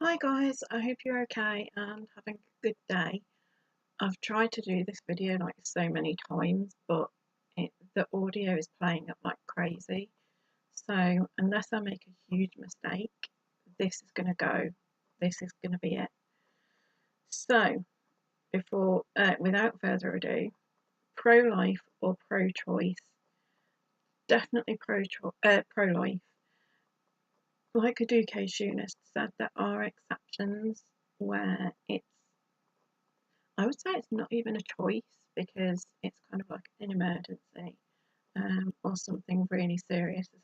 Hi guys, I hope you're okay and having a good day. I've tried to do this video like so many times, but the audio is playing up like crazy. So unless I make a huge mistake, this is going to go. This is going to be it. So without further ado, pro-life or pro-choice? Definitely pro-life. Like Aduke Shunis said, there are exceptions where I would say it's not even a choice because it's kind of like an emergency, or something really serious has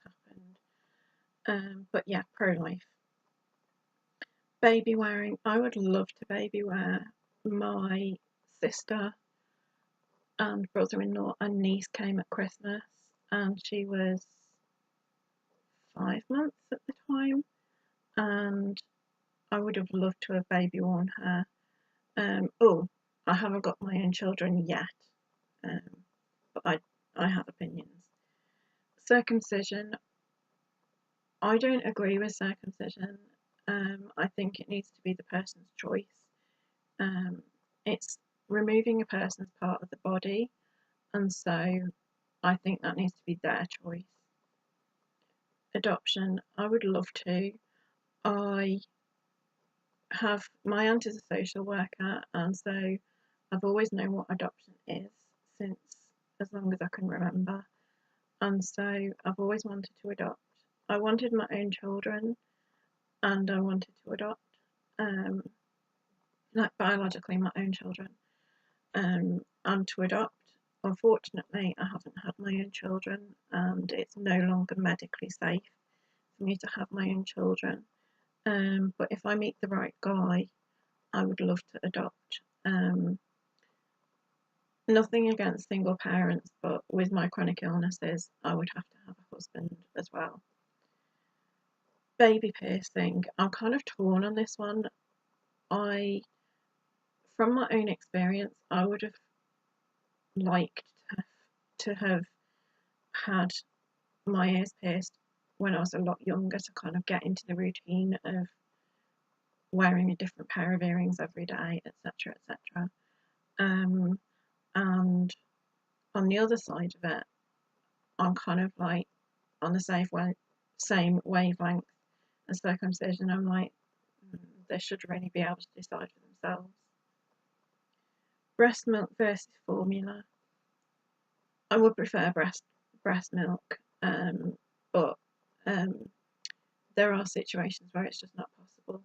happened. But yeah, pro-life. Baby wearing. I would love to baby wear. My sister and brother-in-law and niece came at Christmas, and she was 5 months at the time, and I would have loved to have baby worn her. Oh, I haven't got my own children yet, um, but I have opinions. Circumcision. I don't agree with circumcision. I think it needs to be the person's choice. Um, it's removing a person's part of the body, and so I think that needs to be their choice. Adoption. I would love to. I have my aunt is a social worker, and so I've always known what adoption is since as long as I can remember. And so I've always wanted to adopt. I wanted my own children and I wanted to adopt, um, like biologically my own children, and to adopt. Unfortunately, I haven't had my own children and it's no longer medically safe for me to have my own children. But if I meet the right guy, I would love to adopt. Nothing against single parents, but with my chronic illnesses, I would have to have a husband as well. Baby piercing. I'm kind of torn on this one. From my own experience, I would have liked to have had my ears pierced when I was a lot younger to kind of get into the routine of wearing a different pair of earrings every day, etc., etc. And on the other side of it, I'm kind of like on the same wavelength as circumcision. I'm like, they should really be able to decide for themselves. Breast milk versus formula. I would prefer breast milk, but there are situations where it's just not possible.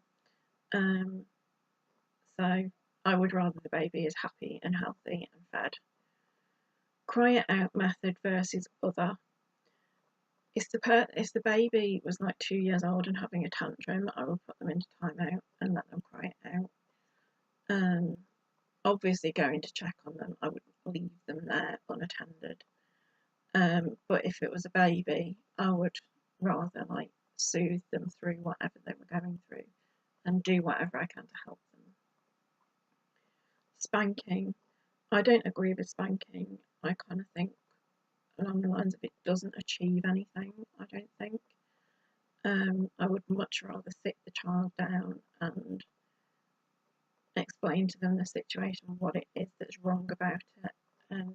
So I would rather the baby is happy and healthy and fed. Cry it out method versus other. If the baby was like 2 years old and having a tantrum, I would put them into timeout and let them cry it out. Obviously, going to check on them, I wouldn't leave them there unattended. But if it was a baby, I would rather like soothe them through whatever they were going through and do whatever I can to help them. Spanking. I don't agree with spanking. I kind of think along the lines of it doesn't achieve anything, I don't think. I would much rather sit the child down and explain to them the situation, what it is that's wrong about it,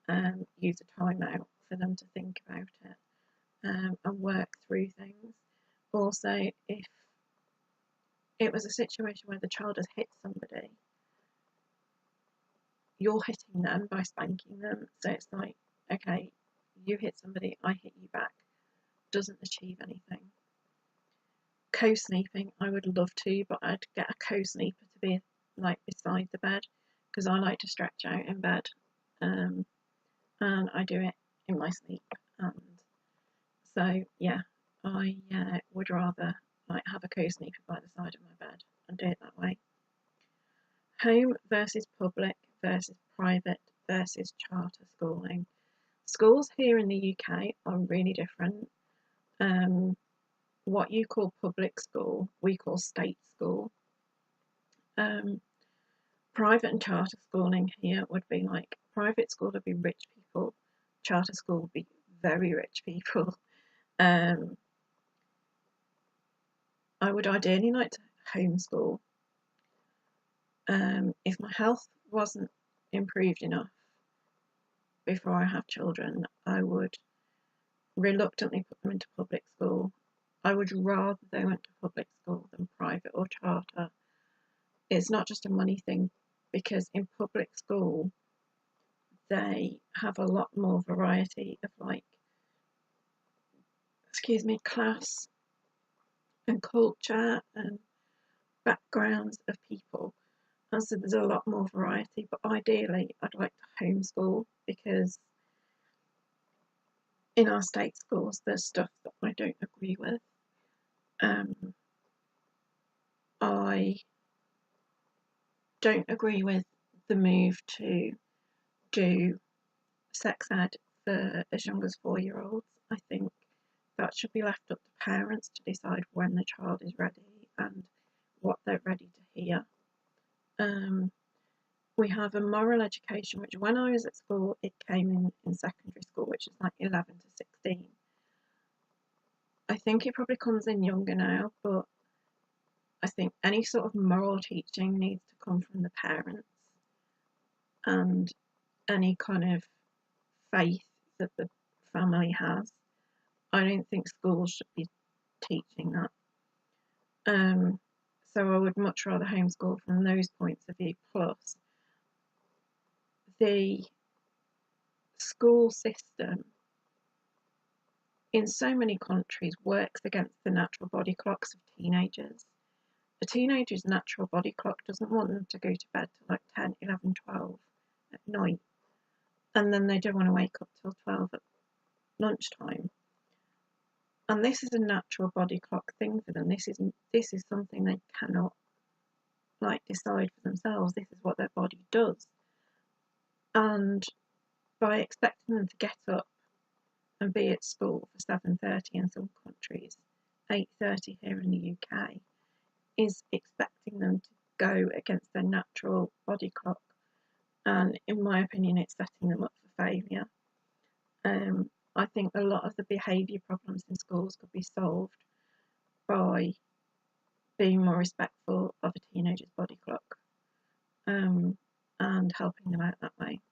and use a timeout for them to think about it, and work through things. Also, if it was a situation where the child has hit somebody, you're hitting them by spanking them. So it's like, okay, you hit somebody, I hit you back. Doesn't achieve anything. Co-sleeping, I would love to, but I'd get a co-sleeper to be like beside the bed because I like to stretch out in bed, and I do it in my sleep. And so yeah, I would rather like have a co-sleeper by the side of my bed and do it that way. Home versus public versus private versus charter schooling. Schools here in the UK are really different. What you call public school, we call state school. Private and charter schooling here would be like, private school would be rich people, charter school would be very rich people. I would ideally like to homeschool. If my health wasn't improved enough before I have children, I would reluctantly put them into public school. I would rather they went to public school than private or charter. It's not just a money thing, because in public school they have a lot more variety of class and culture and backgrounds of people, and so there's a lot more variety. But ideally I'd like to homeschool, because in our state schools there's stuff that I don't agree with. I don't agree with the move to do sex ed for as young as 4-year-olds. I think that should be left up to parents to decide when the child is ready and what they're ready to hear. We have a moral education, which when I was at school, it came in secondary school, which is like 11 to 16. I think it probably comes in younger now, but I think any sort of moral teaching needs to come from the parents, and any kind of faith that the family has. I don't think schools should be teaching that. So I would much rather homeschool from those points of view. Plus, the school system in so many countries works against the natural body clocks of teenagers. A teenager's natural body clock doesn't want them to go to bed till like 10, 11, 12 at night, and then they don't want to wake up till 12 at lunchtime. And this is a natural body clock thing for them. This is something they cannot decide for themselves. This is what their body does. And by expecting them to get up and be at school for 7:30 in some countries, 8:30 here in the UK, is expecting them to go against their natural body clock. And in my opinion, it's setting them up for failure. I think a lot of the behaviour problems in schools could be solved by being more respectful of a teenager's body clock, and helping them out that way.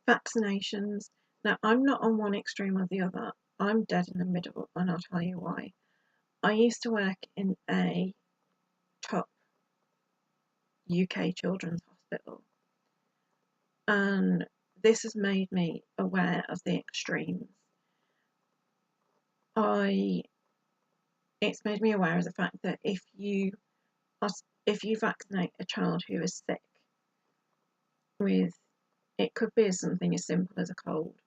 Vaccinations. Now, I'm not on one extreme or the other. I'm dead in the middle, and I'll tell you why. I used to work in a top UK children's hospital, and this has made me aware of the extremes. It's made me aware of the fact that if you vaccinate a child who is sick with, it could be something as simple as a cold,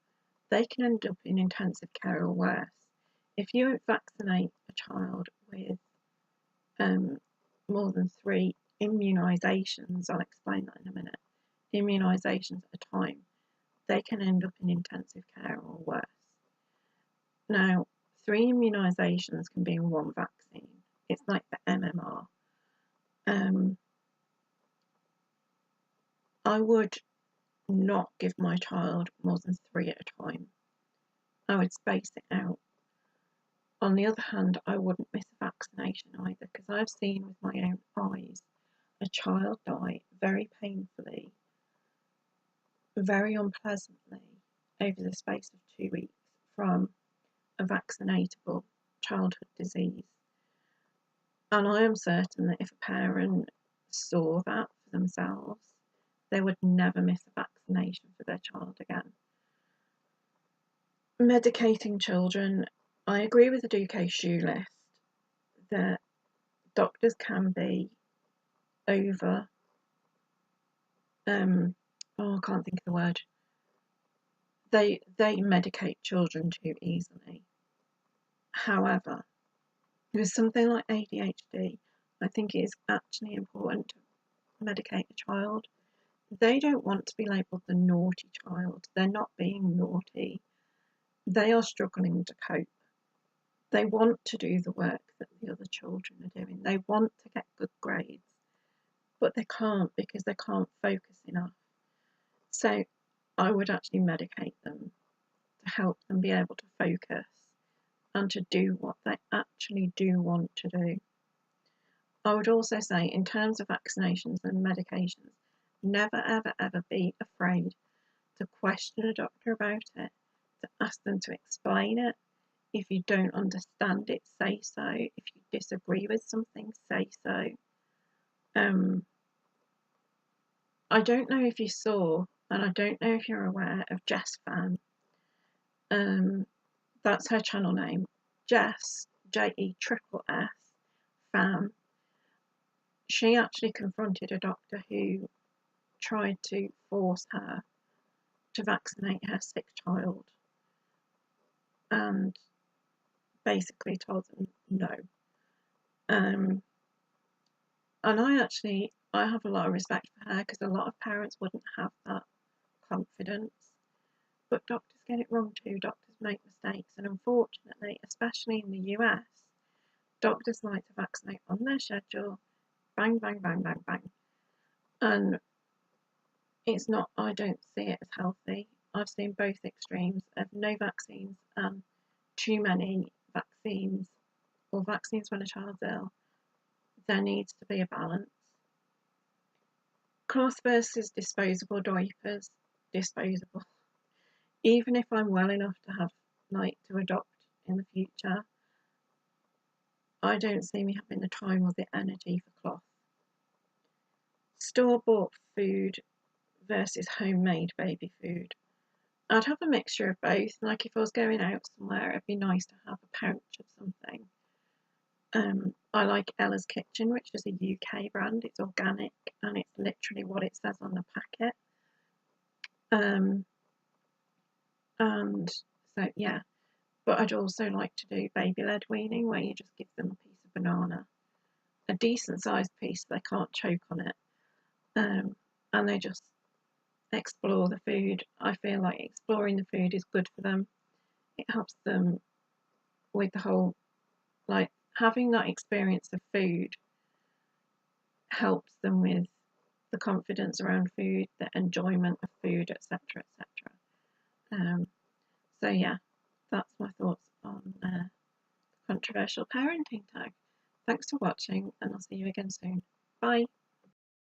they can end up in intensive care or worse. If you vaccinate a child with more than 3 immunisations, I'll explain that in a minute, immunisations at a time, they can end up in intensive care or worse. Now, 3 immunisations can be in one vaccine. It's like the MMR. I would not give my child more than 3 at a time. I would space it out. On the other hand, I wouldn't miss a vaccination either, because I've seen with my own eyes a child die very painfully, very unpleasantly, over the space of 2 weeks from a vaccinatable childhood disease. And I am certain that if a parent saw that for themselves, they would never miss a vaccination for their child again. Medicating children. I agree with the DUK-SHU list that doctors can be over, I can't think of the word. They medicate children too easily. However, with something like ADHD, I think it is actually important to medicate a child. They don't want to be labelled the naughty child. They're not being naughty. They are struggling to cope. They want to do the work that the other children are doing. They want to get good grades, but they can't, because they can't focus enough. So I would actually medicate them to help them be able to focus and to do what they actually do want to do. I would also say, in terms of vaccinations and medications, never ever ever be afraid to question a doctor about it, to ask them to explain it. If you don't understand it, say so. If you disagree with something, say so. I don't know if you saw, and I don't know if you're aware of Jess Pham. That's her channel name. Jess, Jess, Pham. She actually confronted a doctor who tried to force her to vaccinate her sick child and basically told them no. And I have a lot of respect for her, because a lot of parents wouldn't have that confidence. But doctors get it wrong too. Doctors make mistakes, and unfortunately, especially in the US, doctors like to vaccinate on their schedule, bang, bang, bang, bang, bang. And it's not, I don't see it as healthy. I've seen both extremes of no vaccines and too many vaccines, or vaccines when a child's ill. There needs to be a balance. Cloth versus disposable diapers, disposable. Even if I'm well enough to have, to adopt in the future, I don't see me having the time or the energy for cloth. Store-bought food versus homemade baby food. I'd have a mixture of both. Like, if I was going out somewhere, it'd be nice to have a pouch of something. I like Ella's Kitchen, which is a UK brand. It's organic and it's literally what it says on the packet. And so, yeah. But I'd also like to do baby-led weaning, where you just give them a piece of banana, a decent sized piece, so they can't choke on it, and they just explore the food. I feel like exploring the food is good for them. It helps them with the whole, having that experience of food helps them with the confidence around food, the enjoyment of food, etc., etc. So yeah, that's my thoughts on controversial parenting tag. Thanks for watching, and I'll see you again soon. Bye.